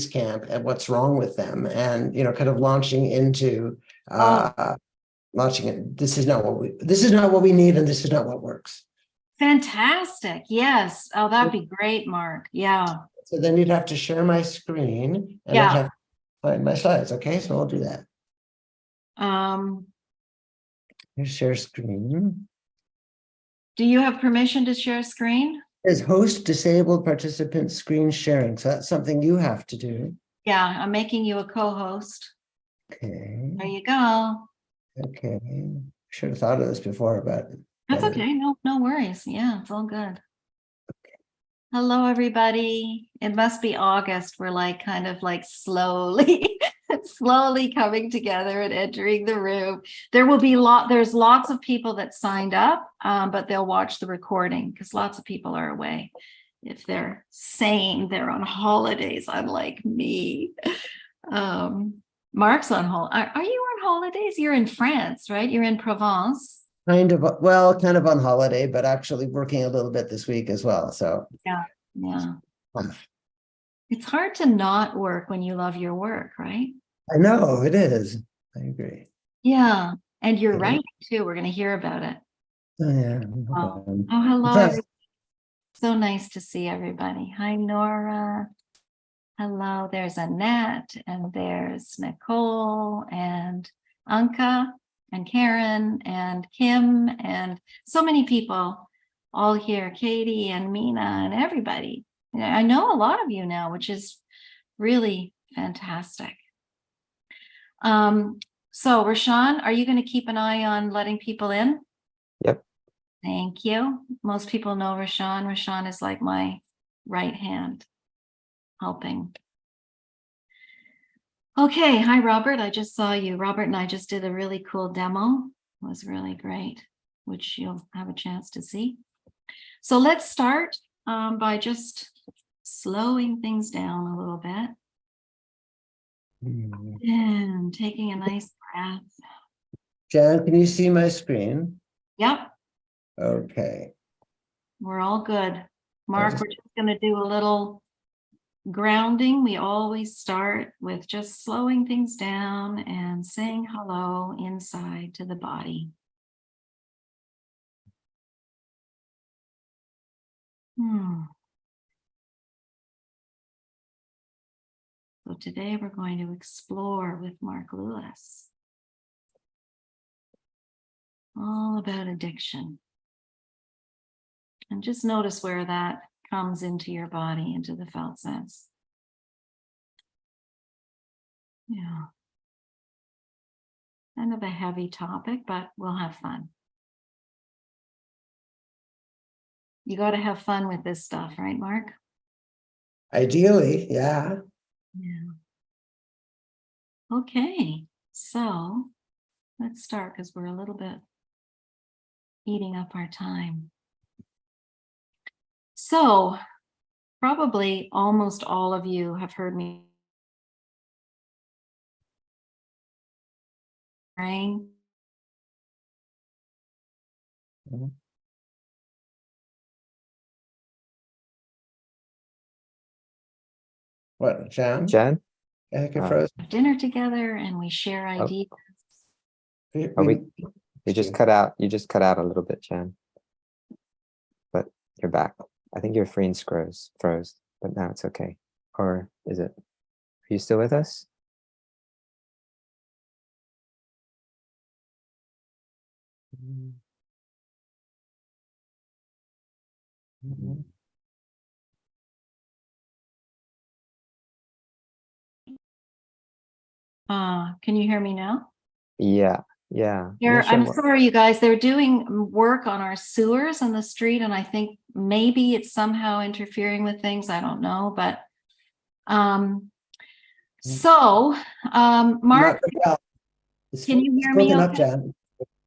camp at what's wrong with them, and kind of launching into launching it. This is not what we need, and this is not what works. Fantastic. Yes. Oh, that'd be great, Mark. Yeah. So then you'd have to share my screen, and I'd have to find my slides. Okay, so I'll do that. Here's share screen. Do you have permission to share screen? Is host disabled participant screen sharing? So that's something you have to do. Yeah, I'm making you a co-host. Okay. There you go. Okay. Should have thought of this before, but That's okay. No worries. Yeah, it's all good. Okay. Hello, everybody. It must be August. We're like kind of like slowly coming together and entering the room. There's lots of people that signed up, but they'll watch the recording because lots of people are away. If they're saying they're on holidays, unlike me. Mark's on holiday. Are you on holidays? You're in France, right? You're in Provence. Kind of on holiday, but actually working a little bit this week as well. So yeah. It's hard to not work when you love your work, right? I know it is. I agree. Yeah, and you're right too. We're going to hear about it. Oh yeah. Oh, hello. So nice to see everybody. Hi, Nora. Hello, there's Annette, and there's Nicole, and Anka, and Karen, and Kim, and so many people all here. Katie, and Mina, and everybody. I know a lot of you now, which is really fantastic. So, Rashawn, are you going to keep an eye on letting people in? Yep. Thank you. Most people know Rashawn. Rashawn is like my right hand. Helping. Okay, hi Robert. I just saw you. Robert and I just did a really cool demo. It was really great, which you'll have a chance to see. So let's start by just slowing things down a little bit. And taking a nice breath. Jan, can you see my screen? Yep. Okay. We're all good. Mark, we're just going to do a little grounding. We always start with just slowing things down and saying hello inside to the body. So today we're going to explore with Marc Lewis all about addiction. And just notice where that comes into your body, into the felt sense. Yeah. Kind of a heavy topic, but we'll have fun. You got to have fun with this stuff, right, Mark? Ideally, yeah. Yeah. Okay, so let's start because we're a little bit eating up our time. So probably almost all of you have heard me praying. What, Jan? Jan? I think it froze. Dinner together and we share ideas. You just cut out a little bit, Jan. But you're back. I think your screen froze, but now it's okay. Or is it? Are you still with us? Can you hear me now? Yeah. I'm sorry, you guys. They're doing work on our sewers on the street, and I think maybe it's somehow interfering with things. I don't know, but Mark, can you hear me? Up, Jan.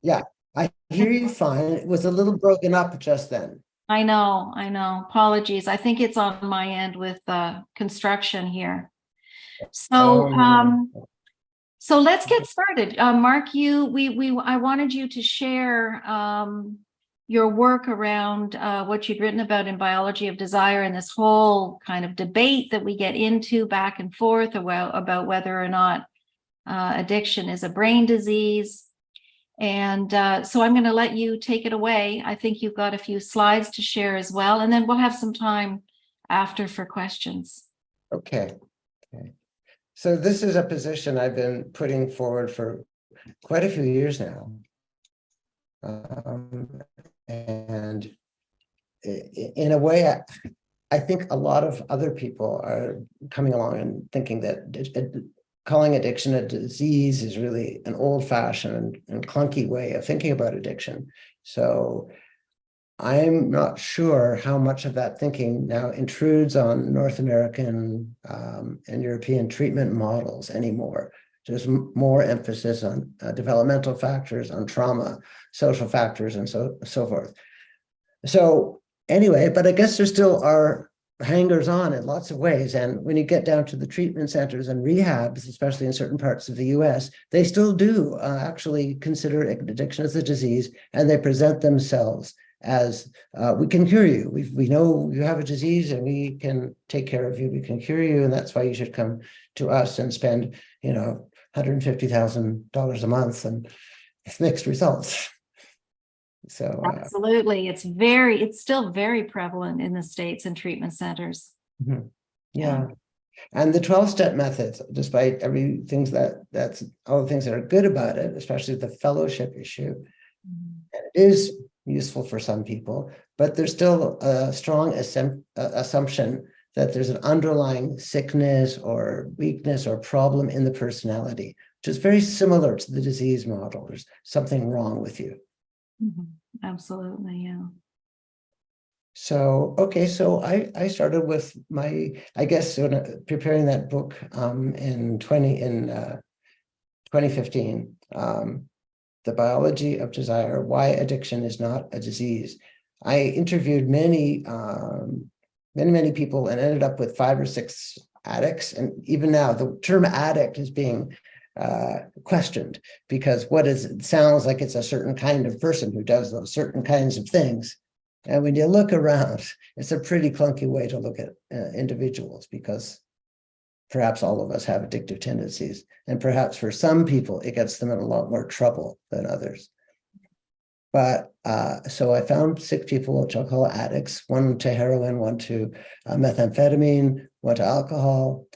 Yeah, I hear you fine. It was a little broken up just then. I know. Apologies. I think it's on my end with construction here. So, so let's get started. Mark, I wanted you to share your work around what you'd written about in Biology of Desire and this whole kind of debate that we get into back and forth about whether or not addiction is a brain disease. And so I'm going to let you take it away. I think you've got a few slides to share as well, and then we'll have some time after for questions. Okay. So this is a position I've been putting forward for quite a few years now. And in a way, I think a lot of other people are coming along and thinking that calling addiction a disease is really an old-fashioned and clunky way of thinking about addiction. So I'm not sure how much of that thinking now intrudes on North American and European treatment models anymore. There's more emphasis on developmental factors, on trauma, social factors, and so forth. So anyway, but I guess there still are hangers on in lots of ways. And when you get down to the treatment centers and rehabs, especially in certain parts of the US, they still do actually consider addiction as a disease, and they present themselves as we can cure you. We know you have a disease and we can take care of you. We can cure you. And that's why you should come to us and spend, $150,000 a month and mixed results. So Absolutely. It's still very prevalent in the States and treatment centers. Yeah. And the 12-step methods, despite everything that's all the things that are good about it, especially the fellowship issue, it is useful for some people, but there's still a strong assumption that there's an underlying sickness or weakness or problem in the personality, which is very similar to the disease model. There's something wrong with you. Absolutely, yeah. So, okay, so I started with preparing that book in 2015, The Biology of Desire, Why Addiction is Not a Disease. I interviewed many people and ended up with 5 or 6 addicts. And even now, the term addict is being questioned, because it sounds like it's a certain kind of person who does those certain kinds of things. And when you look around, it's a pretty clunky way to look at individuals, because perhaps all of us have addictive tendencies. And perhaps for some people, it gets them in a lot more trouble than others. But so I found 6 people, which I'll call addicts, 1 to heroin, 1 to methamphetamine, 1 to alcohol,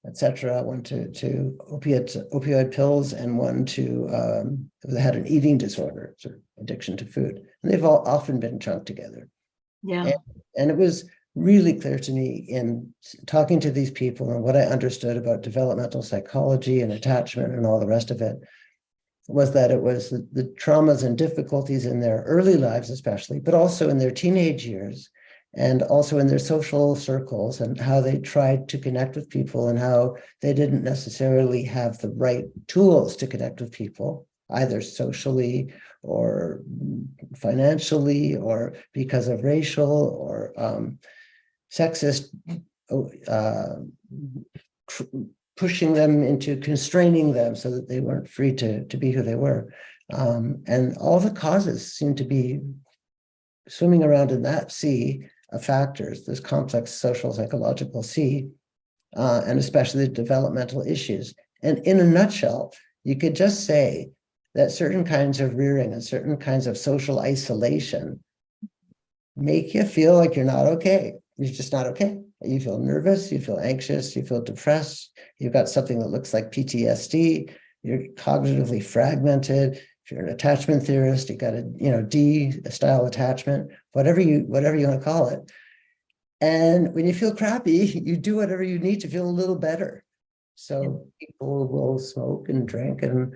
etc., 1 to opioid pills, and 1 that had an eating disorder, sort of addiction to food. And they've all often been chunked together. Yeah. And it was really clear to me in talking to these people and what I understood about developmental psychology and attachment and all the rest of it, was that it was the traumas and difficulties in their early lives, especially, but also in their teenage years, and also in their social circles, and how they tried to connect with people and how they didn't necessarily have the right tools to connect with people, either socially or financially, or because of racial or sexist pushing them into constraining them so that they weren't free to be who they were. And all the causes seem to be swimming around in that sea of factors, this complex social psychological sea, and especially the developmental issues. And in a nutshell, you could just say that certain kinds of rearing and certain kinds of social isolation make you feel like you're not okay. You're just not okay. You feel nervous, you feel anxious, you feel depressed, you've got something that looks like PTSD, you're cognitively fragmented. If you're an attachment theorist, you got a D-style attachment, whatever you want to call it. And when you feel crappy, you do whatever you need to feel a little better. So people will smoke and drink and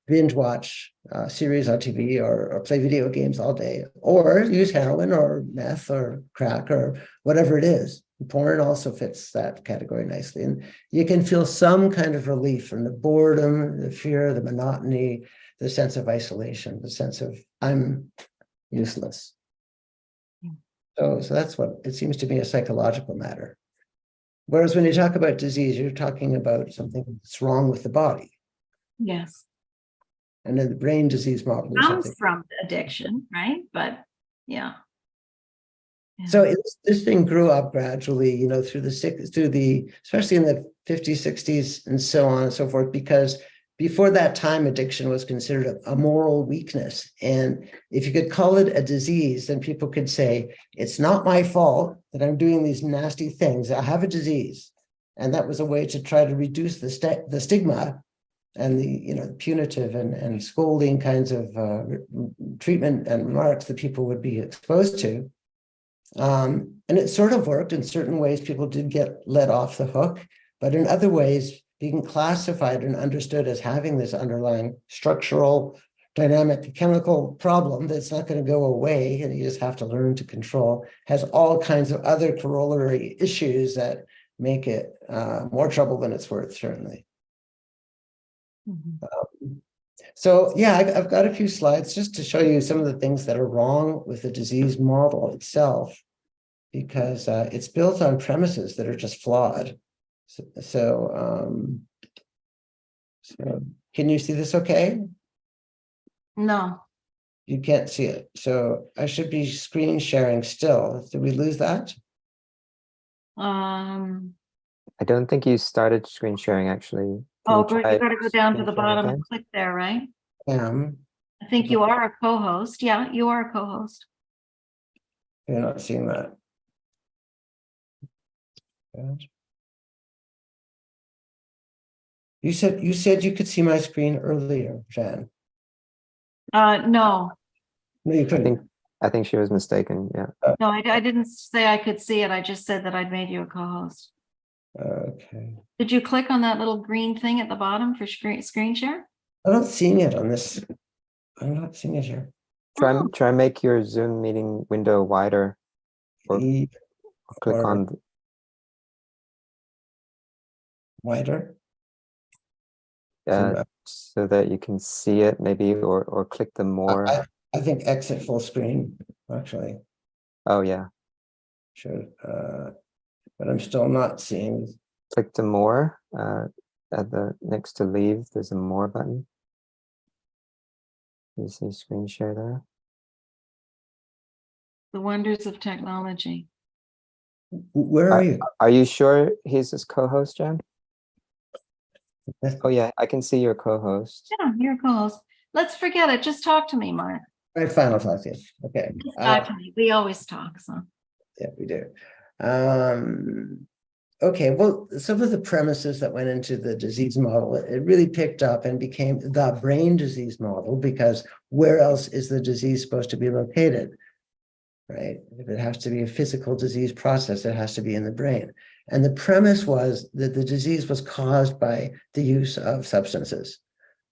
binge watch series on TV or play video games all day, or use heroin or meth or crack or whatever it is. Porn also fits that category nicely. And you can feel some kind of relief from the boredom, the fear, the monotony, the sense of isolation, the sense of I'm useless. So that's what it seems to be, a psychological matter. Whereas when you talk about disease, you're talking about something that's wrong with the body. Yes. And then the brain disease model is Comes something. from addiction, right? But yeah. So this thing grew up gradually, through especially in the 50s, 60s, and so on and so forth, because before that time, addiction was considered a moral weakness. And if you could call it a disease, then people could say, it's not my fault that I'm doing these nasty things. I have a disease. And that was a way to try to reduce the stigma and the punitive and scolding kinds of treatment and remarks that people would be exposed to. And it sort of worked. In certain ways, people did get let off the hook, but in other ways, being classified and understood as having this underlying structural, dynamic, chemical problem that's not going to go away, and you just have to learn to control, has all kinds of other corollary issues that make it more trouble than it's worth, certainly. So yeah, I've got a few slides just to show you some of the things that are wrong with the disease model itself, because it's built on premises that are just flawed. So can you see this okay? No. You can't see it. So I should be screen sharing still. Did we lose that? I don't think you started screen sharing, actually. You got to go down to the bottom again? and click there, right? I think you are a co-host. Yeah, you are a co-host. You're not seeing that. You said you could see my screen earlier, Jan. No. No, you couldn't. I think she was mistaken. Yeah. No, I didn't say I could see it. I just said that I'd made you a co-host. Okay. Did you click on that little green thing at the bottom for screen share? I'm not seeing it on this. I'm not seeing it here. Try and make your Zoom meeting window wider, or click on wider. So that you can see it, maybe, or click the more. I think exit full screen, actually. Oh yeah. Sure. But I'm still not seeing. Click the more at the next to leave. There's a more button. You see screen share there. The wonders of technology. Where are you? Are you sure he's his co-host, Jan? Oh yeah, I can see your co-host. Yeah, you're a co-host. Let's forget it. Just talk to me, Mark. Right, final thoughts. Yes. Okay. Just talk to me. We always talk. So. Yeah, we do. Okay, well, some of the premises that went into the disease model, it really picked up and became the brain disease model, because where else is the disease supposed to be located, right? If it has to be a physical disease process, it has to be in the brain. And the premise was that the disease was caused by the use of substances,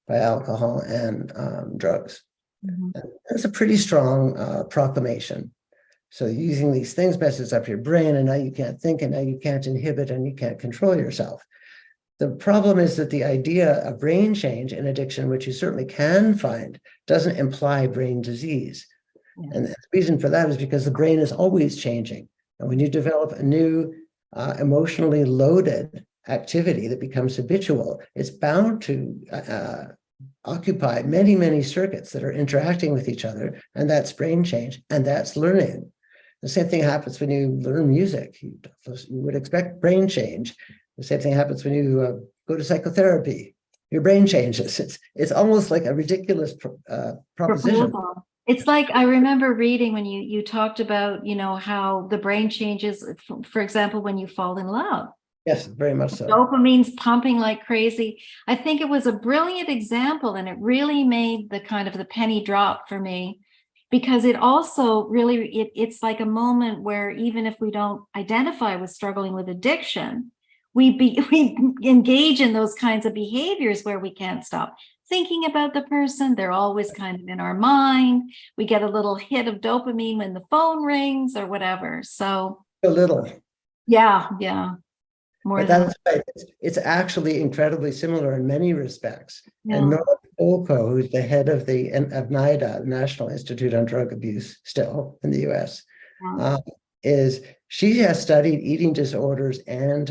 by alcohol and drugs. Mm-hmm. And that's a pretty strong proclamation. So using these things messes up your brain, and now you can't think, and now you can't inhibit, and you can't control yourself. The problem is that the idea of brain change in addiction, which you certainly can find, doesn't imply brain disease. Yeah. And the reason for that is because the brain is always changing. And when you develop a new emotionally loaded activity that becomes habitual, it's bound to occupy many, many circuits that are interacting with each other, and that's brain change, and that's learning. The same thing happens when you learn music. You would expect brain change. The same thing happens when you go to psychotherapy. Your brain changes. It's almost like a ridiculous proposition. It's like, I remember reading when you talked about, how the brain changes, for example, when you fall in love. Yes, very much so. Dopamine's pumping like crazy. I think it was a brilliant example, and it really made the kind of the penny drop for me, because it also really, it's like a moment where even if we don't identify with struggling with addiction, we engage in those kinds of behaviors where we can't stop thinking about the person. They're always kind of in our mind. We get a little hit of dopamine when the phone rings or whatever. So a little. Yeah. But that's right. It's actually incredibly similar in many respects. Yeah. And Nora Olko, who's the head of NIDA, National Institute on Drug Abuse, still in the US, she has studied eating disorders and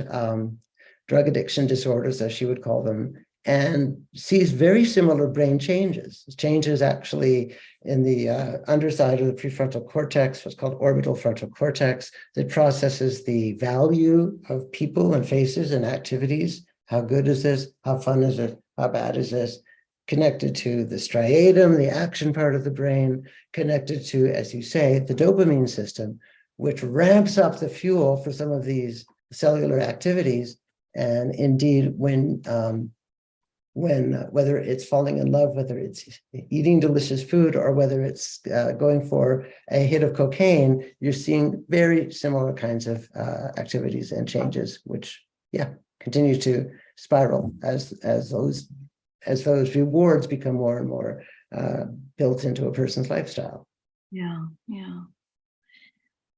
drug addiction disorders, as she would call them. and sees very similar brain changes. Changes actually in the underside of the prefrontal cortex, what's called orbital frontal cortex, that processes the value of people and faces and activities. How good is this? How fun is it? How bad is this? Connected to the striatum, the action part of the brain, connected to, as you say, the dopamine system, which ramps up the fuel for some of these cellular activities. And indeed, when whether it's falling in love, whether it's eating delicious food, or whether it's going for a hit of cocaine, you're seeing very similar kinds of activities and changes, which, yeah, continue to spiral as those rewards become more and more built into a person's lifestyle. Yeah, yeah.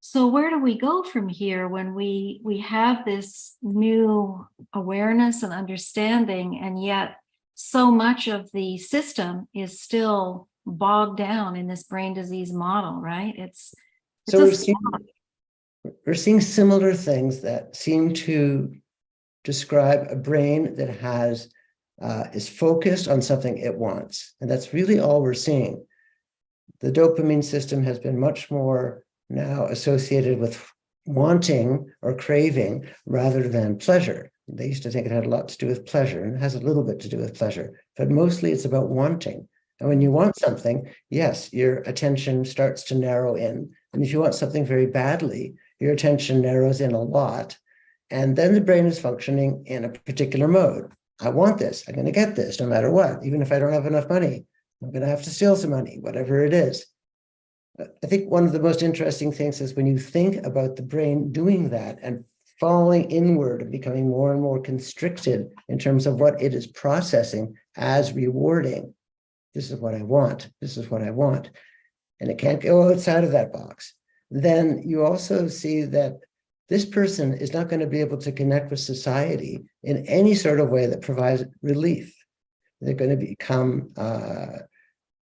So where do we go from here when we have this new awareness and understanding, and yet so much of the system is still bogged down in this brain disease model, right? So we're seeing similar things that seem to describe a brain that has is focused on something it wants, and that's really all we're seeing. The dopamine system has been much more now associated with wanting or craving rather than pleasure. They used to think it had a lot to do with pleasure, and it has a little bit to do with pleasure, but mostly it's about wanting. And when you want something, yes, your attention starts to narrow in. And if you want something very badly, your attention narrows in a lot. And then the brain is functioning in a particular mode. I want this. I'm going to get this no matter what. Even if I don't have enough money, I'm going to have to steal some money, whatever it is. I think one of the most interesting things is when you think about the brain doing that and falling inward and becoming more and more constricted in terms of what it is processing as rewarding. This is what I want. This is what I want. And it can't go outside of that box. Then you also see that this person is not going to be able to connect with society in any sort of way that provides relief. They're going to become,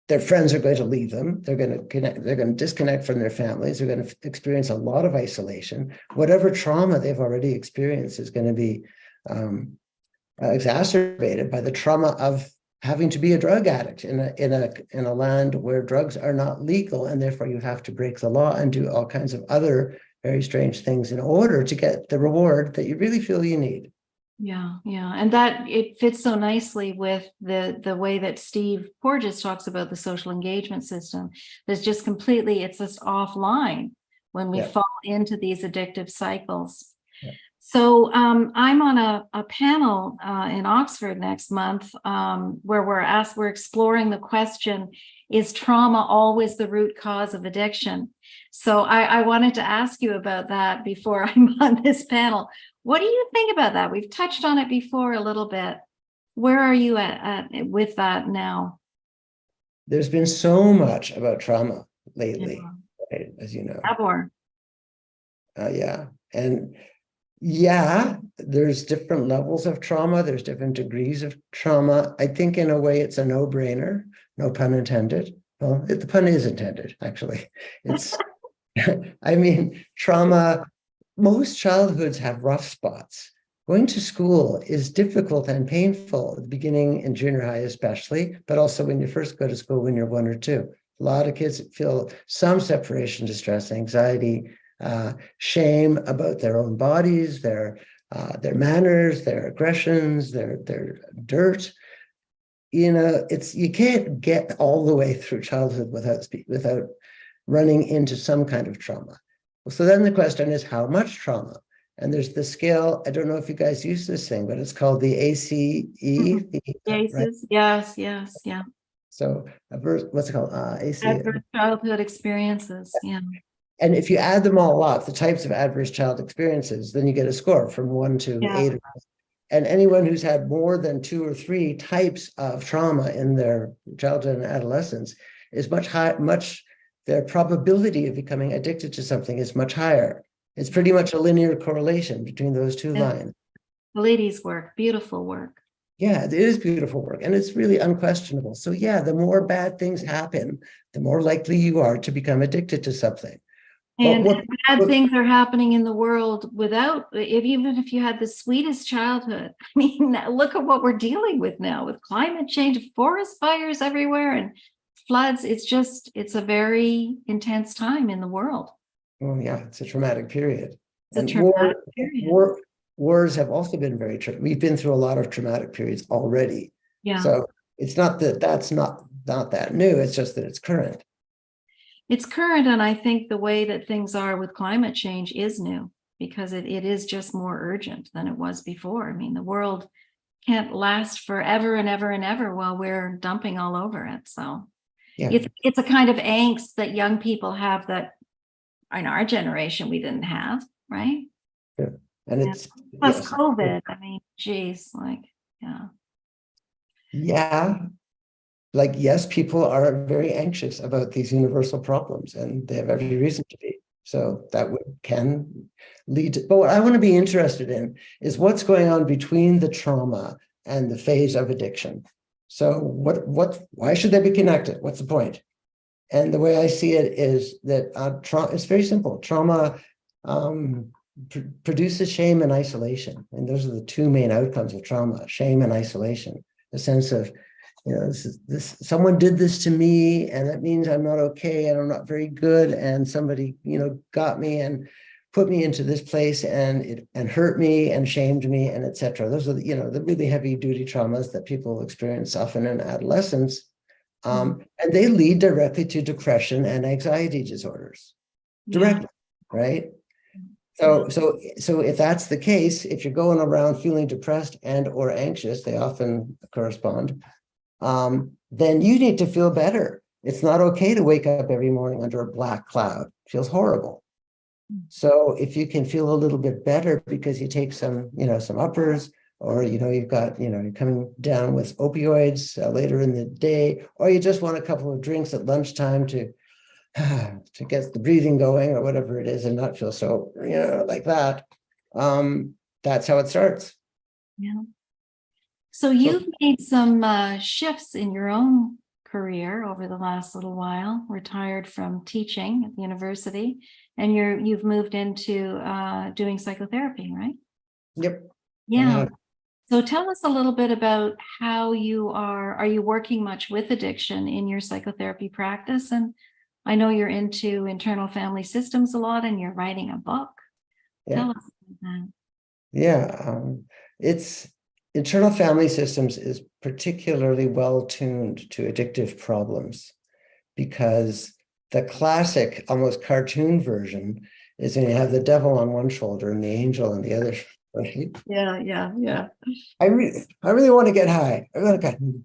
their friends are going to leave them. They're going to disconnect from their families. They're going to experience a lot of isolation. Whatever trauma they've already experienced is going to be exacerbated by the trauma of having to be a drug addict in a land where drugs are not legal, and therefore you have to break the law and do all kinds of other very strange things in order to get the reward that you really feel you need. Yeah, yeah. And that it fits so nicely with the way that Steve Porges talks about the social engagement system. There's just completely, it's just offline when we fall into these addictive cycles. Yeah. So I'm on a panel in Oxford next month where we're exploring the question, is trauma always the root cause of addiction? So I wanted to ask you about that before I'm on this panel. What do you think about that? We've touched on it before a little bit. Where are you at with that now? There's been so much about trauma lately, right, as you know. Yeah. And yeah, there's different levels of trauma. There's different degrees of trauma. I think in a way it's a no-brainer, no pun intended. Well, the pun is intended, actually. It's, I mean, trauma, most childhoods have rough spots. Going to school is difficult and painful at the beginning in junior high, especially, but also when you first go to school when you're 1 or 2. A lot of kids feel some separation distress, anxiety, shame about their own bodies, their manners, their aggressions, their dirt. You know, you can't get all the way through childhood without running into some kind of trauma. So then the question is, how much trauma? And there's the scale. I don't know if you guys use this thing, but it's called the ACE. ACEs, right? Yes, yeah. So what's it called? ACE. Adverse childhood experiences, yeah. And if you add them all up, the types of adverse child experiences, then you get a score from 1 to 8. And anyone who's had more than 2 or 3 types of trauma in their childhood and adolescence is their probability of becoming addicted to something is much higher. It's pretty much a linear correlation between those 2 lines. The ladies' work, beautiful work. Yeah, it is beautiful work, and it's really unquestionable. So yeah, the more bad things happen, the more likely you are to become addicted to something. And what, bad what- things are happening in the world without, even if you had the sweetest childhood. I mean, look at what we're dealing with now with climate change, forest fires everywhere, and floods. It's a very intense time in the world. oh yeah, it's a traumatic period. It's a And traumatic period. wars have also been we've been through a lot of traumatic periods already. Yeah. So it's not that that's not that new, it's just that it's current. It's current, and I think the way that things are with climate change is new because it is just more urgent than it was before. I mean, the world can't last forever and ever and ever while we're dumping all over it. So Yeah. it's a kind of angst that young people have that in our generation we didn't have, right? Yeah. And Yeah. it's Plus yes. COVID. I mean, geez, like, yeah. Yeah. Like, yes, people are very anxious about these universal problems, and they have every reason to be. So that can lead to, but what I want to be interested in is what's going on between the trauma and the phase of addiction. So why should they be connected? What's the point? And the way I see it is that trauma, it's very simple. Trauma produces shame and isolation. And those are the two main outcomes of trauma: shame and isolation. The sense of, someone did this to me, and that means I'm not okay, and I'm not very good, and somebody, got me and put me into this place, and hurt me and shamed me, and etc. Those are the really heavy duty traumas that people experience often in adolescence. And they lead directly to depression and anxiety disorders. Directly, right? So if that's the case, if you're going around feeling depressed and or anxious, they often correspond, then you need to feel better. It's not okay to wake up every morning under a black cloud. It feels horrible. So if you can feel a little bit better because you take some uppers, or you've got you're coming down with opioids later in the day, or you just want a couple of drinks at lunchtime to get the breathing going or whatever it is, and not feel so like that. That's how it starts. Yeah. So you've made some shifts in your own career over the last little while. Retired from teaching at the university, and you've moved into doing psychotherapy, right? Yep. Yeah. So tell us a little bit about how are you working much with addiction in your psychotherapy practice? And I know you're into internal family systems a lot, and you're writing a book. Yeah. Tell us about that. Yeah. It's internal family systems is particularly well tuned to addictive problems, because the classic, almost cartoon version is when you have the devil on one shoulder and the angel on the other. Right? Yeah. I really want to get high.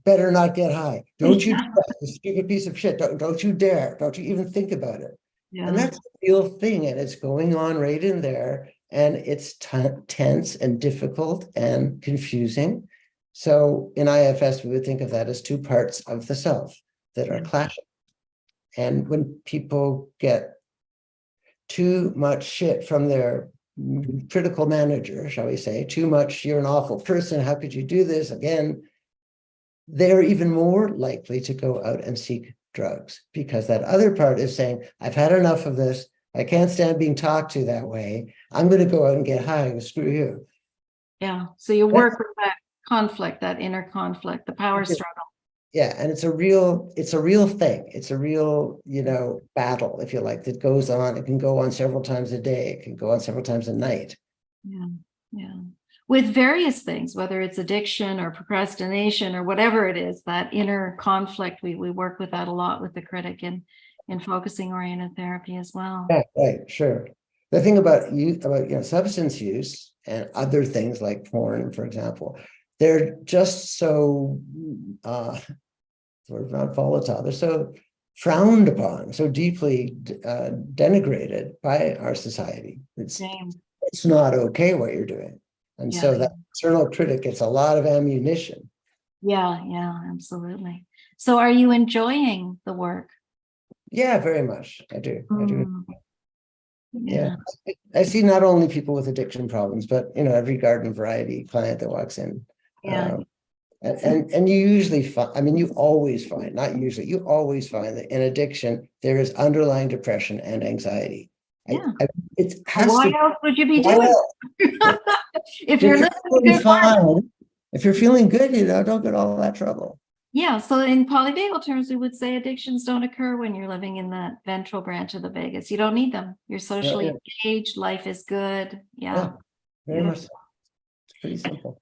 Better not get high. Don't you dare, you stupid piece of shit. Don't you dare. Don't you even think about it. Yeah. And that's a real thing. And it's going on right in there. And it's tense and difficult and confusing. So in IFS, we would think of that as two parts of the self that are clashing. And when people get too much shit from their critical manager, shall we say, too much, you're an awful person, how could you do this again, they're even more likely to go out and seek drugs, because that other part is saying, I've had enough of this, I can't stand being talked to that way, I'm going to go out and get high and screw you. Yeah. So you work with that conflict, that inner conflict, the power struggle. Yeah, and it's a real thing. It's a real, battle, if you like, that goes on. It can go on several times a day. It can go on several times a night. Yeah. With various things, whether it's addiction or procrastination or whatever it is, that inner conflict, we work with that a lot with the critic in focusing oriented therapy as well. Yeah, right, sure. The thing about substance use and other things like porn, for example, they're just so sort of not volatile. They're so frowned upon, so deeply denigrated by our society. It's not okay what you're doing. And so that external critic gets a lot of ammunition. Yeah, absolutely. So are you enjoying the work? Yeah, very much. I do. Yeah. I see not only people with addiction problems, but every garden variety client that walks in. Yeah. And you usually find, you always find, not usually, you always find that in addiction, there is underlying depression and anxiety. Yeah. It has Why to. else would you be Why doing else? it? If you're living a feeling good life. fine, if you're feeling good, don't get all that trouble. Yeah, so in polyvagal terms, we would say addictions don't occur when you're living in the ventral branch of the vagus. You don't need them. You're socially engaged, life is good. Yeah. Very much so. It's pretty simple.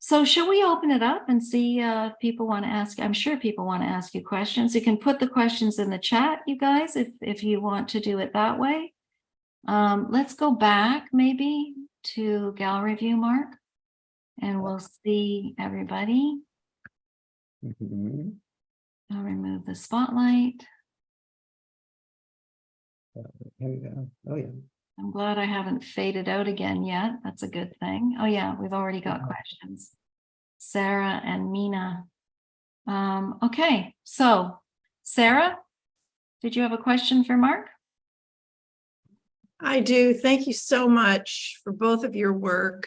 So should we open it up and see if people want to ask? I'm sure people want to ask you questions. You can put the questions in the chat, you guys, if you want to do it that way. Let's go back maybe to gallery view, Mark, and we'll see everybody. Mhm. I'll remove the spotlight. Here we go. Oh, yeah. I'm glad I haven't faded out again yet. That's a good thing. Oh yeah, we've already got questions. Sarah and Mina. Okay, so Sarah, did you have a question for Mark? I do. Thank you so much for both of your work.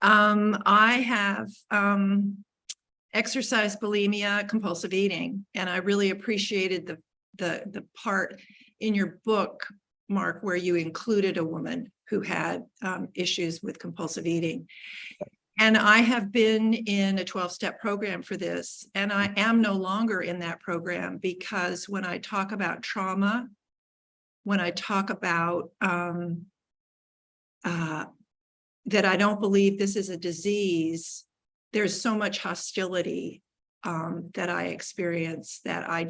I have exercise bulimia, compulsive eating, and I really appreciated the part in your book, Mark, where you included a woman who had issues with compulsive eating. And I have been in a 12-step program for this, and I am no longer in that program because when I talk about trauma, when I talk about that I don't believe this is a disease, there's so much hostility that I experience that I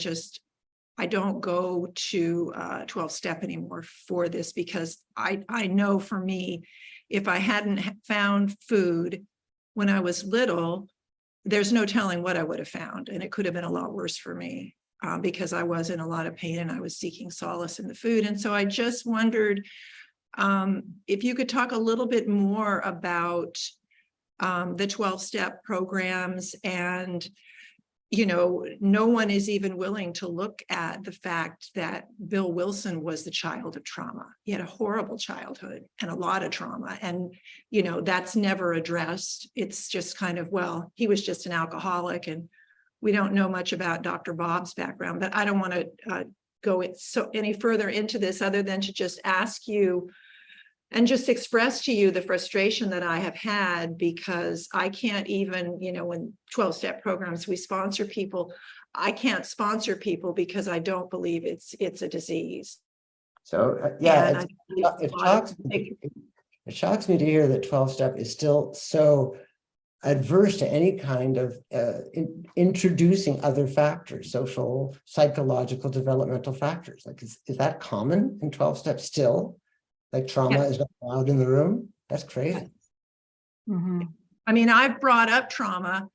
don't go to 12-step anymore for this, because I know for me, if I hadn't found food when I was little, there's no telling what I would have found. And it could have been a lot worse for me because I was in a lot of pain and I was seeking solace in the food. And so I just wondered if you could talk a little bit more about the 12-step programs. And no one is even willing to look at the fact that Bill Wilson was the child of trauma. He had a horrible childhood and a lot of trauma. And, that's never addressed. It's just kind of, well, he was just an alcoholic, and we don't know much about Dr. Bob's background, but I don't want to go any further into this other than to just ask you and just express to you the frustration that I have had, because I can't even, in 12-step programs, we sponsor people. I can't sponsor people because I don't believe it's a disease. So it shocks me to hear that 12-step is still so adverse to any kind of introducing other factors, social, psychological, developmental factors. Like, is that common in 12-step still? Like trauma is not allowed in the room? That's crazy. Mm-hmm. I mean, I've brought up trauma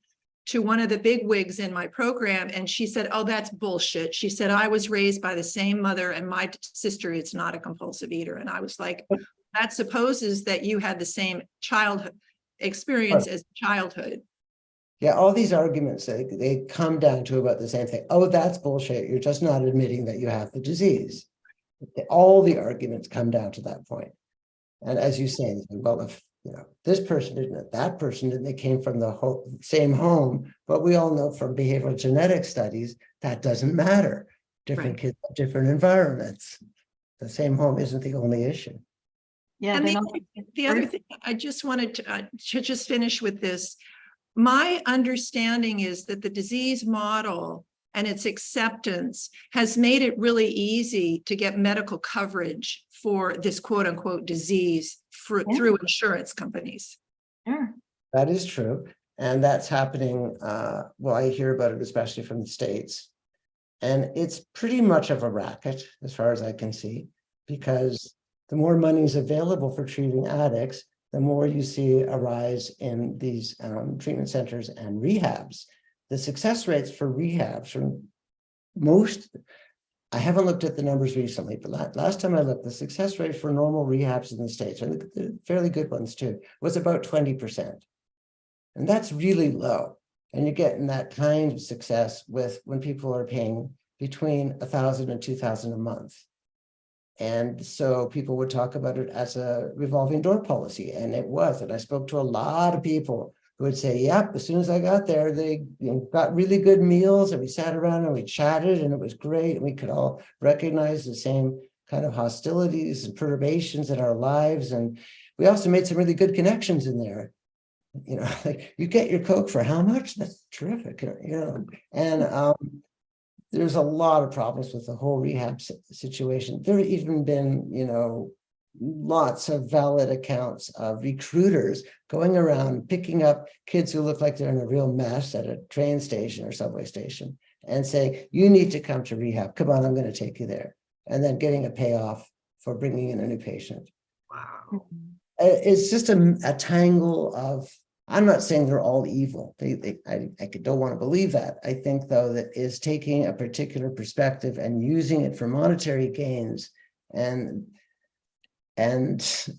to one of the big wigs in my program, and she said, oh, that's bullshit. She said, I was raised by the same mother, and my sister is not a compulsive eater. And I was like, that supposes that you had the same childhood experience as childhood. Yeah, all these arguments, they come down to about the same thing. Oh, that's bullshit. You're just not admitting that you have the disease. All the arguments come down to that point. And as you say, well, if this person didn't, that person didn't, they came from the same home, but we all know from behavioral genetics studies that doesn't matter. Different kids have different environments. The same home isn't the only issue. Yeah. And the other thing, I just wanted to just finish with this. My understanding is that the disease model and its acceptance has made it really easy to get medical coverage for this quote unquote disease through insurance companies. Sure. That is true. And that's happening. Well, I hear about it, especially from the States. And it's pretty much of a racket, as far as I can see, because the more money is available for treating addicts, the more you see a rise in these treatment centers and rehabs. The success rates for rehabs from I haven't looked at the numbers recently, but last time I looked, the success rate for normal rehabs in the States, and the fairly good ones too, was about 20%. And that's really low. And you're getting that kind of success when people are paying between $1,000 and $2,000 a month. And so people would talk about it as a revolving door policy, and it was. And I spoke to a lot of people who would say, yep, as soon as I got there, they got really good meals, and we sat around and we chatted, and it was great, and we could all recognize the same kind of hostilities and perturbations in our lives. And we also made some really good connections in there. You know, like, you get your Coke for how much? That's terrific, you know. And there's a lot of problems with the whole rehab situation. There have even been, you know, lots of valid accounts of recruiters going around picking up kids who look like they're in a real mess at a train station or subway station and saying, you need to come to rehab. Come on, I'm going to take you there. And then getting a payoff for bringing in a new patient. Wow. It's just a tangle of, I'm not saying they're all evil. I don't want to believe that. I think, though, that is taking a particular perspective and using it for monetary gains. And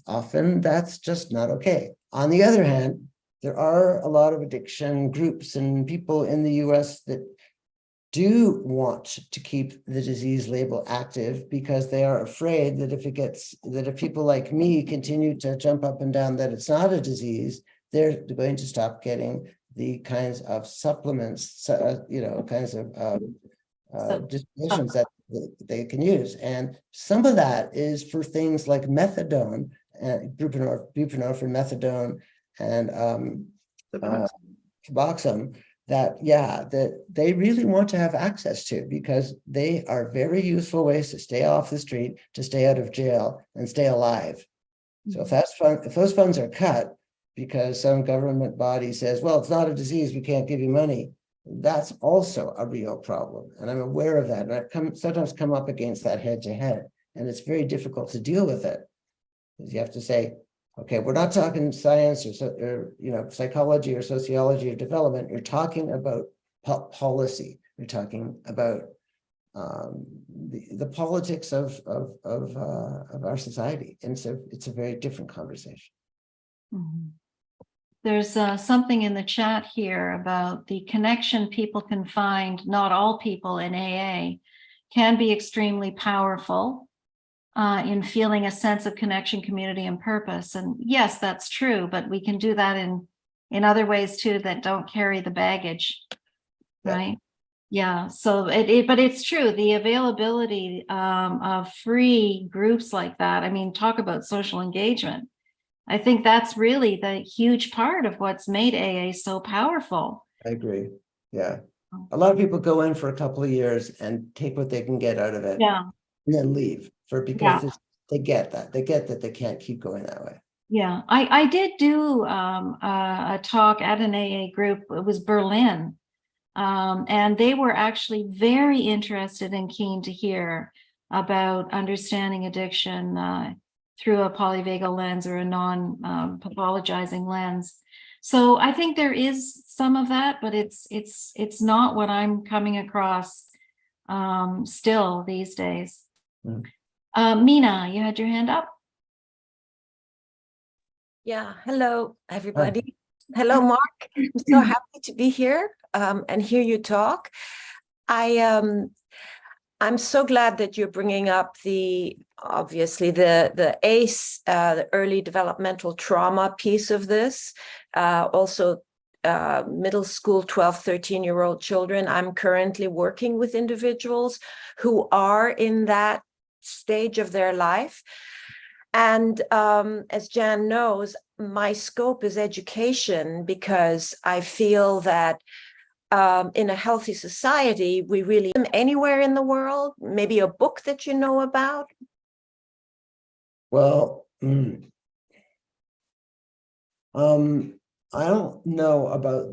often that's just not okay. On the other hand, there are a lot of addiction groups and people in the US that do want to keep the disease label active because they are afraid that if people like me continue to jump up and down that it's not a disease, they're going to stop getting the kinds of supplements, you know, kinds of dispositions that they can use. And some of that is for things like methadone, buprenorphine, methadone, and Suboxone, that they really want to have access to, because they are very useful ways to stay off the street, to stay out of jail, and stay alive. So if those funds are cut because some government body says, well, it's not a disease, we can't give you money, that's also a real problem. And I'm aware of that. And I've sometimes come up against that head to head. And it's very difficult to deal with it. Because you have to say, okay, we're not talking science or you know, psychology or sociology or development. You're talking about policy. You're talking about the politics of our society. And so it's a very different conversation. Mhm. There's something in the chat here about the connection people can find, not all people in AA, can be extremely powerful in feeling a sense of connection, community, and purpose. And yes, that's true, but we can do that in other ways too that don't carry the baggage, right? Yeah, so but it's true, the availability of free groups like that, I mean, talk about social engagement. I think that's really the huge part of what's made AA so powerful. I agree. Yeah. A lot of people go in for a couple of years and take what they can get out of it. Yeah. And then leave because they get that. They get that they can't keep going that way. Yeah. I did do a talk at an AA group. It was Berlin. And they were actually very interested and keen to hear about understanding addiction through a polyvagal lens or a non-pathologizing lens. So I think there is some of that, but it's not what I'm coming across still these days. Mina, you had your hand up. Yeah, hello, everybody. Hello, Mark. I'm so happy to be here and hear you talk. I'm so glad that you're bringing up obviously the ACE, the early developmental trauma piece of this. Also, middle school 12, 13-year-old children. I'm currently working with individuals who are in that stage of their life. And as Jan knows, my scope is education, because I feel that in a healthy society, we really anywhere in the world, maybe a book that you know about. Well, I don't know about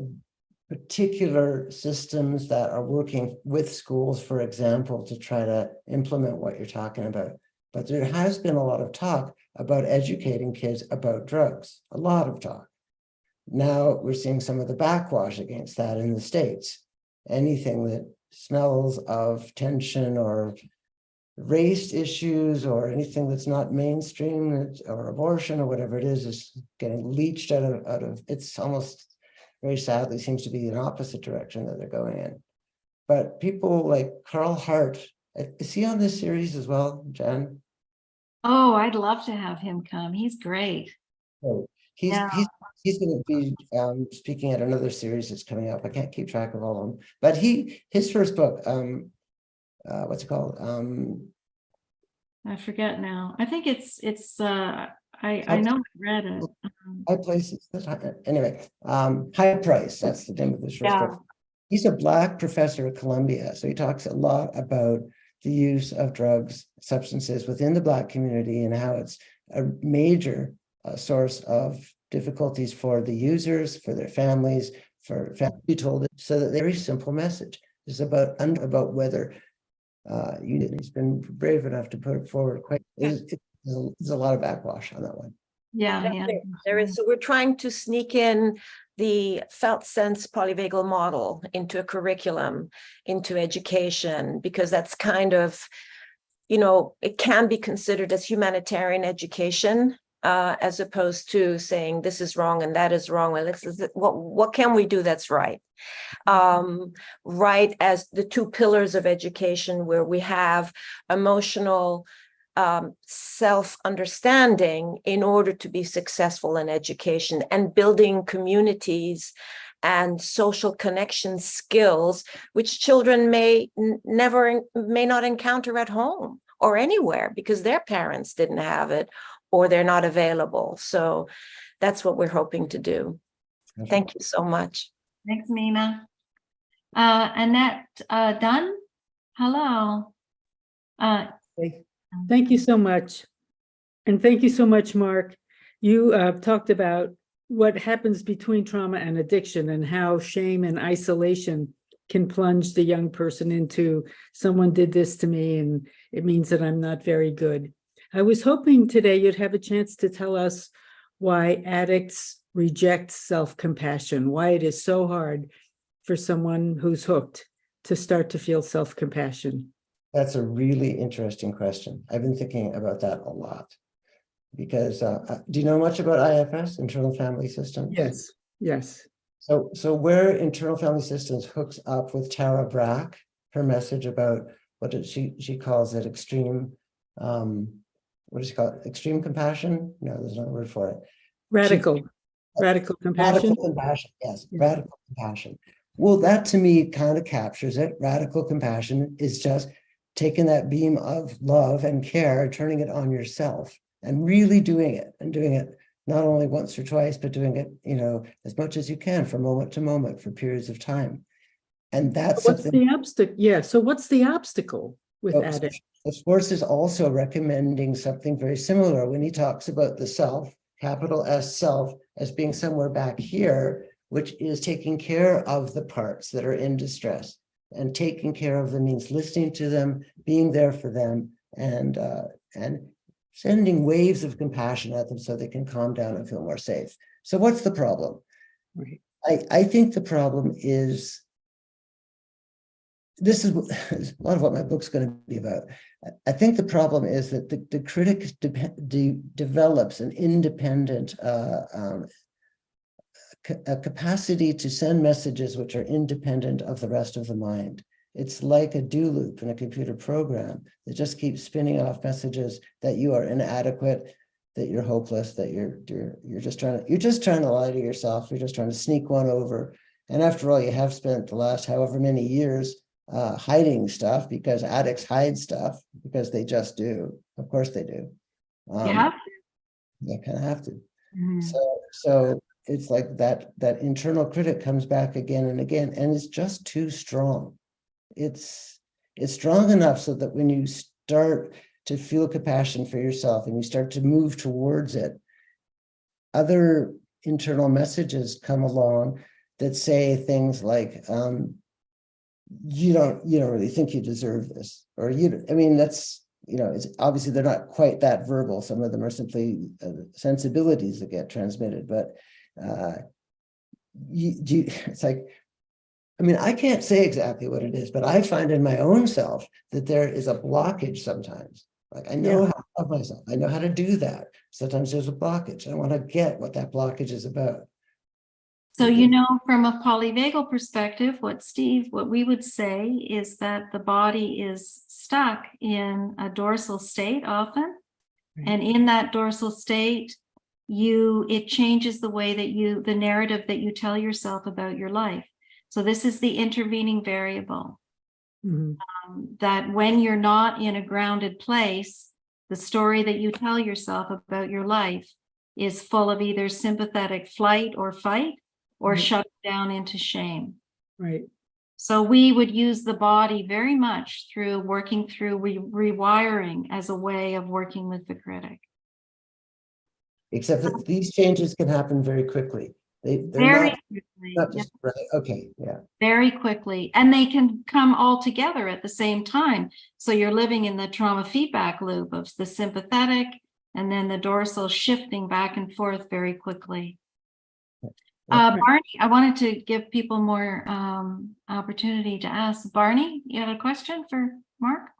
particular systems that are working with schools, for example, to try to implement what you're talking about. But there has been a lot of talk about educating kids about drugs, a lot of talk. Now we're seeing some of the backwash against that in the States. Anything that smells of tension or race issues or anything that's not mainstream or abortion or whatever it is getting leached out of it's almost very sadly seems to be an opposite direction that they're going in. But people like Carl Hart, is he on this series as well, Jan? Oh, I'd love to have him come. He's great. Oh, he's going to be speaking at another series that's coming up. I can't keep track of all of them. But his first book, what's it called? I forget now. I think it's I know I read it. High places. Anyway, High Price. That's the name of the short Yeah. book. He's a Black professor at Columbia, so he talks a lot about the use of drugs, substances within the Black community and how it's a major source of difficulties for the users, for their families, for family told it. So that very simple message is about whether he's been brave enough to put it forward. There's a lot of backwash on that one. Yeah, yeah. There is. So we're trying to sneak in the felt sense polyvagal model into a curriculum, into education, because that's kind of, it can be considered as humanitarian education, as opposed to saying this is wrong and that is wrong. Well, what can we do that's right? Right as the two pillars of education, where we have emotional self-understanding in order to be successful in education, and building communities and social connection skills, which children may not encounter at home or anywhere because their parents didn't have it or they're not available. So that's what we're hoping to do. Thank you so much. Thanks, Mina. Annette Dunn, hello. Thank you so much. And thank you so much, Mark. You talked about what happens between trauma and addiction and how shame and isolation can plunge the young person into someone did this to me and it means that I'm not very good. I was hoping today you'd have a chance to tell us why addicts reject self-compassion, why it is so hard for someone who's hooked to start to feel self-compassion. That's a really interesting question. I've been thinking about that a lot because do you know much about IFS, internal family systems? Yes. So where internal family systems hooks up with Tara Brach, her message about she calls it extreme, what does she call it? Extreme compassion? No, there's no word for it. Radical compassion. Radical compassion, yes, radical compassion. Well, that to me kind of captures it. Radical compassion is just taking that beam of love and care and turning it on yourself and really doing it not only once or twice, but doing it, as much as you can from moment to moment for periods of time. And that's what's the obstacle? Yeah. So what's the obstacle with addicts? So Schwartz is also recommending something very similar when he talks about the self, capital S self, as being somewhere back here, which is taking care of the parts that are in distress. And taking care of them means listening to them, being there for them, and sending waves of compassion at them so they can calm down and feel more safe. So what's the problem? Right. I think the problem is, this is a lot of what my book's going to be about. I think the problem is that the critic develops an independent a capacity to send messages which are independent of the rest of the mind. It's like a do loop in a computer program that just keeps spinning off messages that you are inadequate, that you're hopeless, that you're just trying to lie to yourself. You're just trying to sneak one over. And after all, you have spent the last however many years hiding stuff, because addicts hide stuff because they just do. Of course they do. You have to. They kind of have to. Mhm. So it's like that internal critic comes back again and again, and it's just too strong. It's strong enough so that when you start to feel compassion for yourself and you start to move towards it, other internal messages come along that say things like, you don't really think you deserve this, or that's, it's obviously they're not quite that verbal. Some of them are simply sensibilities that get transmitted, but it's like, I can't say exactly what it is, but I find in my own self that there is a blockage sometimes. Like I know how to love myself. I know how to do that. Sometimes there's a blockage. I want to get what that blockage is about. So, from a polyvagal perspective, what we would say is that the body is stuck in a dorsal state often. Right. And in that dorsal state, it changes the way that the narrative that you tell yourself about your life. So this is the intervening variable. Mm-hmm. That when you're not in a grounded place, the story that you tell yourself about your life is full of either sympathetic flight or fight, or Right. shut down into shame. Right. So we would use the body very much through working through rewiring as a way of working with the critic. Except that these changes can happen very quickly. They're Very not, quickly, not yeah, just, right, okay, yeah. very quickly. And they can come all together at the same time. So you're living in the trauma feedback loop of the sympathetic and then the dorsal shifting back and forth very quickly. Barney, I wanted to give people more opportunity to ask. Barney, you had a question for Mark?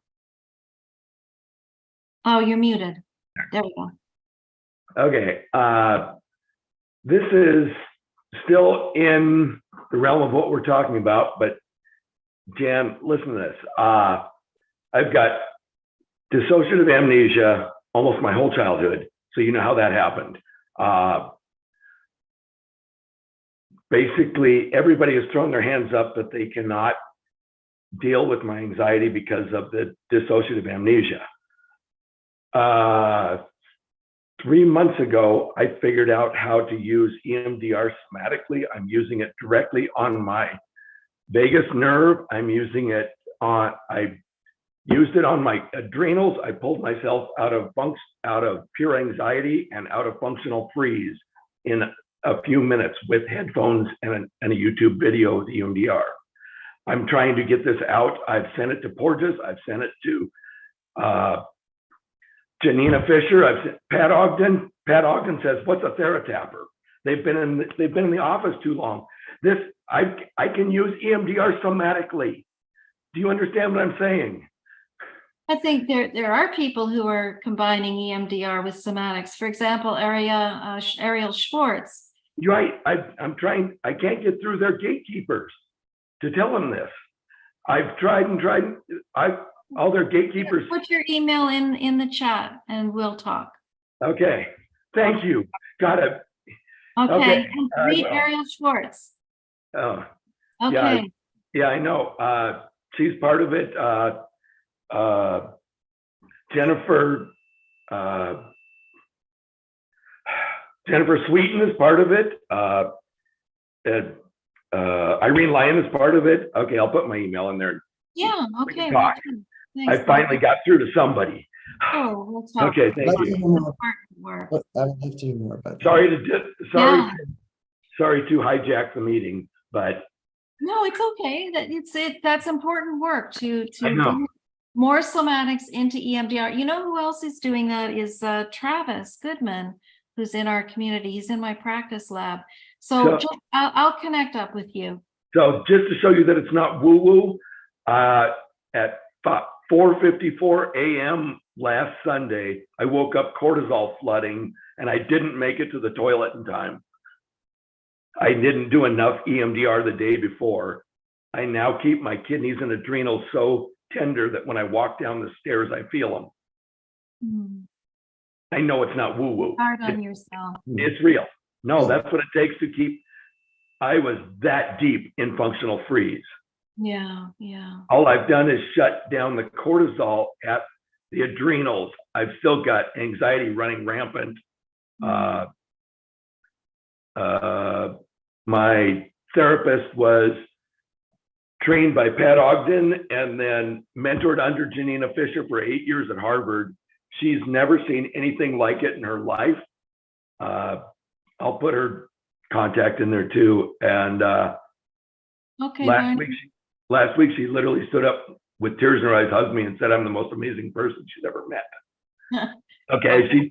Oh, you're muted. There we go. Okay, this is still in the realm of what we're talking about, but Jan, listen to this. I've got dissociative amnesia almost my whole childhood, so you know how that happened. Basically, everybody has thrown their hands up that they cannot deal with my anxiety because of the dissociative amnesia. 3 months ago, I figured out how to use EMDR somatically. I'm using it directly on my vagus nerve. I'm using it on, I used it on my adrenals. I pulled myself out of pure anxiety and out of functional freeze in a few minutes with headphones and a YouTube video of the EMDR. I'm trying to get this out. I've sent it to Porges. I've sent it to Janina Fisher. I've sent Pat Ogden. Pat Ogden says, "What's a Theratapper?" They've been in the office too long. This I can use EMDR somatically. Do you understand what I'm saying? I think there are people who are combining EMDR with somatics. For example, Ariel Schwartz. You're right. I'm trying. I can't get through their gatekeepers to tell them this. I've tried and tried. All their gatekeepers. Put your email in the chat and we'll talk. Okay. Thank you. Got it. Okay. Okay. Read Ariel Schwartz. Oh. Okay. Yeah, I know. She's part of it. Jennifer Sweeten is part of it. Irene Lyon is part of it. Okay, I'll put my email in there. Yeah. Okay. Talk. Thanks, I finally got through to somebody. Oh, we'll talk. Okay, thank Like you. to hear more- Work. I would like to hear more about that. Sorry to hijack the meeting, but No, it's okay. That's important work to I know. do more somatics into EMDR. You know who else is doing that is Travis Goodman, who's in our community. He's in my practice lab. So I'll connect up with you. So just to show you that it's not woo-woo, at 4:54 a.m. last Sunday, I woke up cortisol flooding and I didn't make it to the toilet in time. I didn't do enough EMDR the day before. I now keep my kidneys and adrenals so tender that when I walk down the stairs, I feel them. I know it's not woo-woo. Hard on yourself. It's real. No, that's what it takes to keep. I was that deep in functional freeze. Yeah. All I've done is shut down the cortisol at the adrenals. I've still got anxiety running rampant. My therapist was trained by Pat Ogden and then mentored under Janina Fisher for 8 years at Harvard. She's never seen anything like it in her life. I'll put her contact in there too. And Okay. last week she literally stood up with tears in her eyes, hugged me, and said, "I'm the most amazing person she's ever met." Okay, she's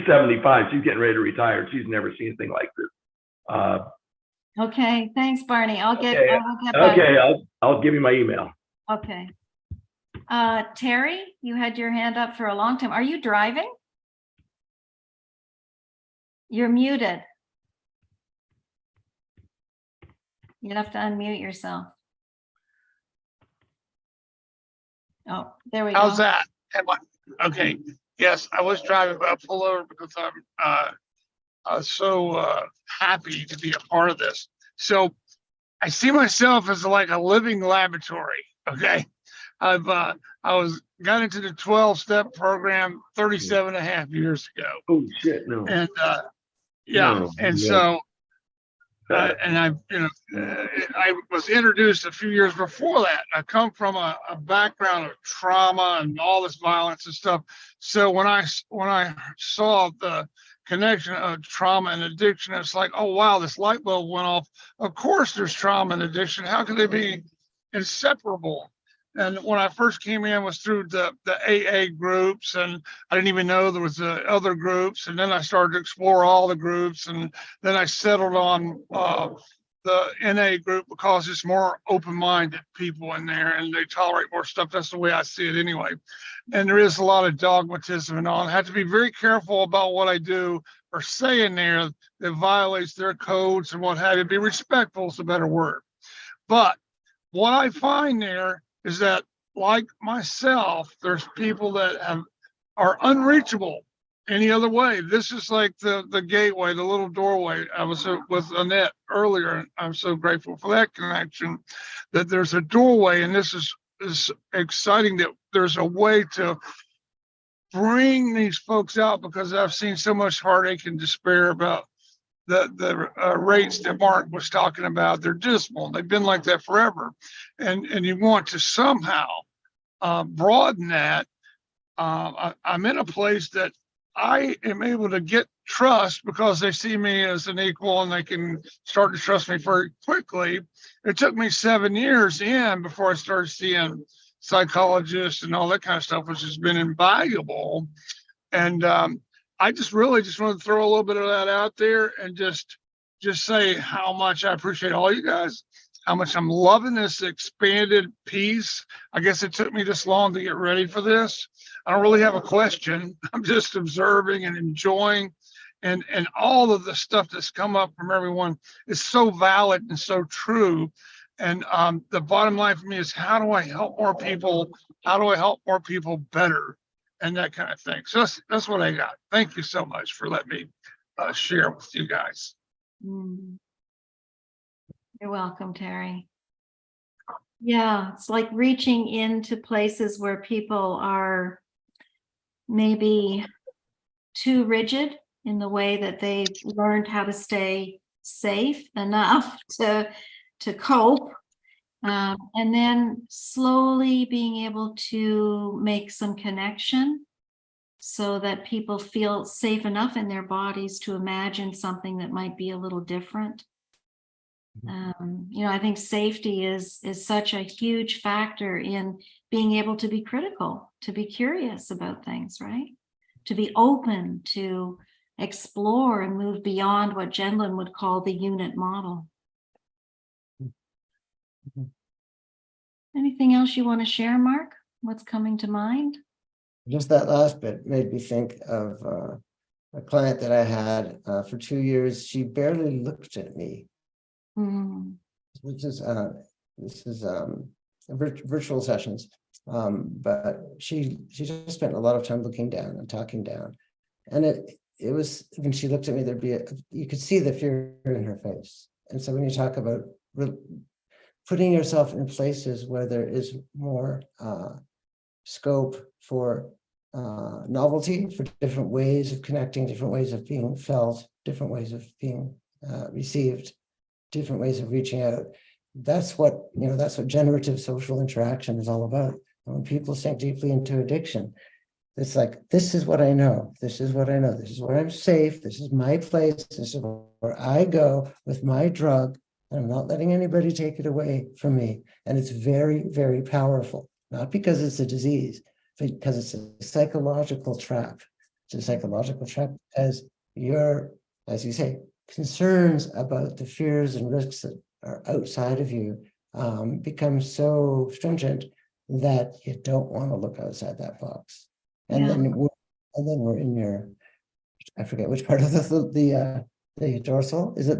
75. She's getting ready to retire. She's never seen anything like this. Okay. Thanks, Barney. I'll get Okay. back. Okay, I'll give you my email. Okay. Terry, you had your hand up for a long time. Are you driving? You're muted. You have to unmute yourself. Oh, there we go. How's that? Okay. Yes, I was driving, but I pulled over because I'm so happy to be a part of this. So I see myself as like a living laboratory. Okay. I got into the 12-step program 37 and a half years ago. Oh shit, no. And yeah, No, and yeah. so I was introduced a few years before that. I come from a background of trauma and all this violence and stuff. So when I saw the connection of trauma and addiction, it's like, oh wow, this light bulb went off. Of course, there's trauma and addiction. How can they be inseparable? And when I first came in was through the AA groups, and I didn't even know there was other groups. And then I started to explore all the groups, and then I settled on the NA group because it's more open-minded people in there, and they tolerate more stuff. That's the way I see it anyway. And there is a lot of dogmatism and all. I have to be very careful about what I do or say in there that violates their codes and what have you. Be respectful is a better word. But what I find there is that, like myself, there's people that are unreachable any other way. This is like the gateway, the little doorway. I was with Annette earlier, and I'm so grateful for that connection, that there's a doorway, and this is exciting that there's a way to bring these folks out, because I've seen so much heartache and despair about the rates that Mark was talking about. They're dismal. They've been like that forever. And you want to somehow broaden that. I'm in a place that I am able to get trust because they see me as an equal, and they can start to trust me very quickly. It took me 7 years in before I started seeing psychologists and all that kind of stuff, which has been invaluable. And I just really just want to throw a little bit of that out there and just say how much I appreciate all you guys, how much I'm loving this expanded piece. I guess it took me this long to get ready for this. I don't really have a question. I'm just observing and enjoying, and all of the stuff that's come up from everyone is so valid and so true. And the bottom line for me is, how do I help more people? How do I help more people better? And that kind of thing. So that's what I got. Thank you so much for letting me share with you guys. Mm. You're welcome, Terry. Yeah, it's like reaching into places where people are maybe too rigid in the way that they've learned how to stay safe enough to cope. And then slowly being able to make some connection so that people feel safe enough in their bodies to imagine something that might be a little different. I think safety is such a huge factor in being able to be critical, to be curious about things, right? To be open, to explore and move beyond what Gendlin would call the unit model. Anything else you want to share, Mark? What's coming to mind? Just that last bit made me think of a client that I had for 2 years. She barely looked at me. This is virtual sessions, but she just spent a lot of time looking down and talking down, and it was, when she looked at me, you could see the fear in her face. And so when you talk about putting yourself in places where there is more scope for novelty, for different ways of connecting, different ways of being felt, different ways of being received, different ways of reaching out. That's what generative social interaction is all about. When people sink deeply into addiction, it's like, this is what I know. This is what I know. This is where I'm safe. This is my place. This is where I go with my drug. And I'm not letting anybody take it away from me. And it's very, very powerful. Not because it's a disease, but because it's a psychological trap. It's a psychological trap because your, as you say, concerns about the fears and risks that are outside of you become so stringent that you don't want to look outside that box. And then we're in your, I forget which part of the dorsal. Is it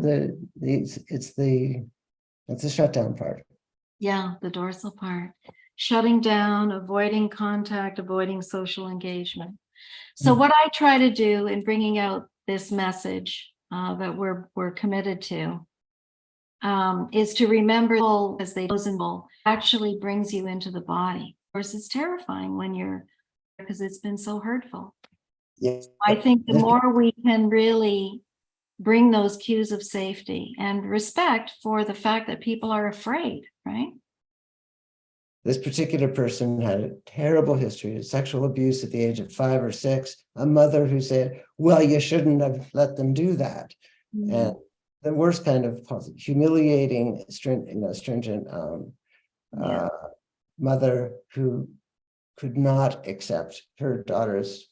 it's the shutdown part? Yeah, the dorsal part. Shutting down, avoiding contact, avoiding social engagement. So what I try to do in bringing out this message that we're committed to is to remember, as they actually brings you into the body. course, is terrifying when you're, because it's been so hurtful. Yeah. I think the This- more we can really bring those cues of safety and respect for the fact that people are afraid, right? This particular person had a terrible history of sexual abuse at the age of 5 or 6. A mother who said, well, you shouldn't have let them do that. And the worst kind of humiliating, stringent Yeah. mother who could not accept her daughter's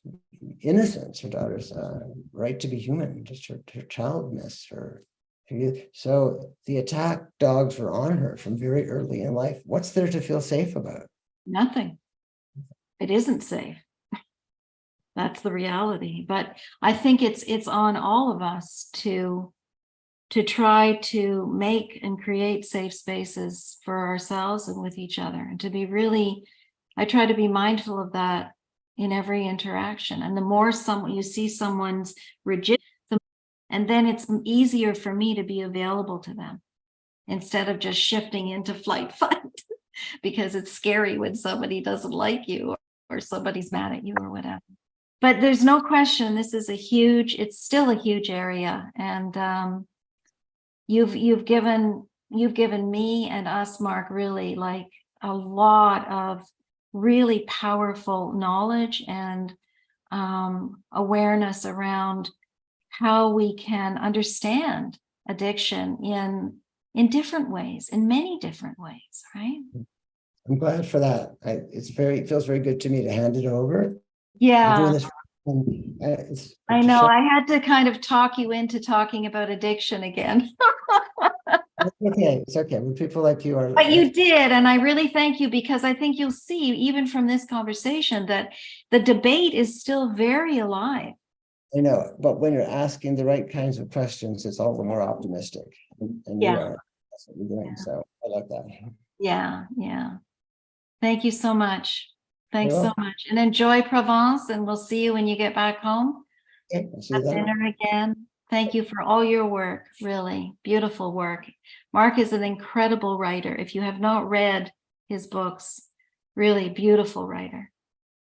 innocence, her daughter's right to be human, just her childness, her youth. So the attack dogs were on her from very early in life. What's there to feel safe about? Nothing. It isn't safe. That's the reality. But I think it's on all of us to try to make and create safe spaces for ourselves and with each other, and to be really, I try to be mindful of that in every interaction. And the more you see someone's rigid, and then it's easier for me to be available to them instead of just shifting into flight fight because it's scary when somebody doesn't like you or somebody's mad at you or whatever. But there's no question, this is it's still a huge area. And you've given me and us, Mark, really like a lot of really powerful knowledge and awareness around how we can understand addiction in different ways, in many different ways, right? I'm glad for that. It feels very good to me to hand it over. I'm Yeah. doing this. I know. I had to kind of talk you into talking about addiction again. It's okay. When people like you are. But you did, and I really thank you, because I think you'll see, even from this conversation, that the debate is still very alive. I know, but when you're asking the right kinds of questions, it's all the more optimistic. And you Yeah. are. That's what you're doing. So I like that. Yeah, yeah. Thank you so much. Thanks You're so much. And enjoy Provence, and we'll see you when you get back home. Okay, I'll see you Have then. dinner again. Thank you for all your work, really beautiful work. Mark is an incredible writer. If you have not read his books, really beautiful writer.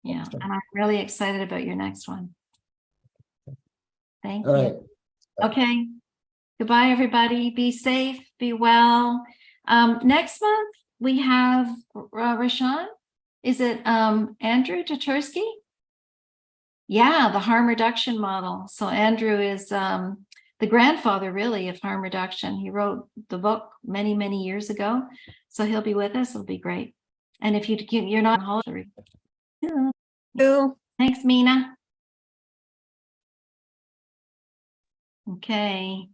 Yeah, Sure. and I'm really excited about your next one. Thank All you. right. Okay. Goodbye, everybody. Be safe, be well. Next month we have Rashawn. Is it Andrew Tatursky? Yeah, the harm reduction model. So Andrew is the grandfather, really, of harm reduction. He wrote the book many, many years ago. So he'll be with us. It'll be great. And if you're not on holiday. Thanks, Mina. Okay.